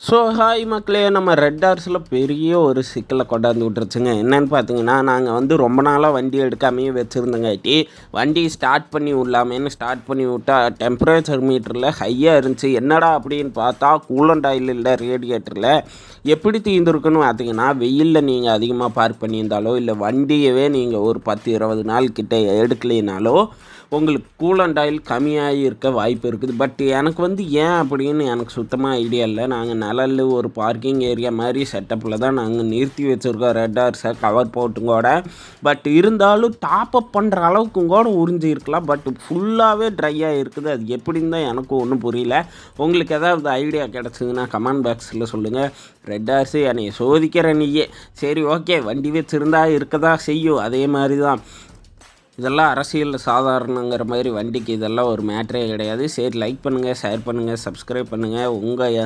So hi மக்களே, நம்ம red ஹார்ஸில் பெரிய ஒரு சிக்கலை கொண்டாந்து விட்டுருச்சுங்க. என்னென்னு பார்த்தீங்கன்னா, நாங்கள் வந்து ரொம்ப நாளாக வண்டி எடுக்காமையே வச்சுருந்தங்காட்டி வண்டி ஸ்டார்ட் பண்ணி விடலாமேன்னு ஸ்டார்ட் பண்ணி விட்டால் டெம்பரேச்சர் மீட்டரில் ஹையாக இருந்துச்சு. என்னடா அப்படின்னு பார்த்தா கூலண்ட் ஆயில் இல்லை ரேடியேட்டரில். எப்படி தீர்ந்துருக்குன்னு பார்த்தீங்கன்னா, வெயிலில் நீங்கள் அதிகமாக பார்க் பண்ணியிருந்தாலோ இல்லை வண்டியவே நீங்கள் ஒரு 10-20 நாள் கிட்ட எடுக்கலைனாலோ உங்களுக்கு கூலண்ட் ஆயில் கம்மியாகி இருக்க வாய்ப்பு இருக்குது. பட் எனக்கு வந்து ஏன் அப்படின்னு எனக்கு சுத்தமாக ஐடியா இல்லை. நாங்கள் நிழல் ஒரு பார்க்கிங் ஏரியா மாதிரி செட்டப்பில் தான் நாங்கள் நிறுத்தி வச்சுருக்கோம் ரெட் ஹார்ஸை கவர் போட்டும் கூட. பட் இருந்தாலும் டாப் அப் பண்ணுற அளவுக்கும் கூட உறிஞ்சி இருக்கலாம். பட் ஃபுல்லாகவே ட்ரையாக இருக்குது. அது எப்படின்னு தான் எனக்கும் ஒன்றும் புரியல. உங்களுக்கு ஏதாவது ஐடியா கிடச்சிங்கன்னா கமெண்ட் பாக்ஸில் சொல்லுங்கள். ரெட் ஹார்ஸு என்னை சோதிக்கிற நீயே. சரி, ஓகே, வண்டி வச்சுருந்தா இருக்க தான் செய்யும். அதே மாதிரி தான் இதெல்லாம் அரசியலில் சாதாரணங்கிற மாதிரி வண்டிக்கு இதெல்லாம் ஒரு மேட்டரே கிடையாது. சரி, லைக் பண்ணுங்கள், ஷேர் பண்ணுங்கள், சப்ஸ்கிரைப் பண்ணுங்கள். உங்கள்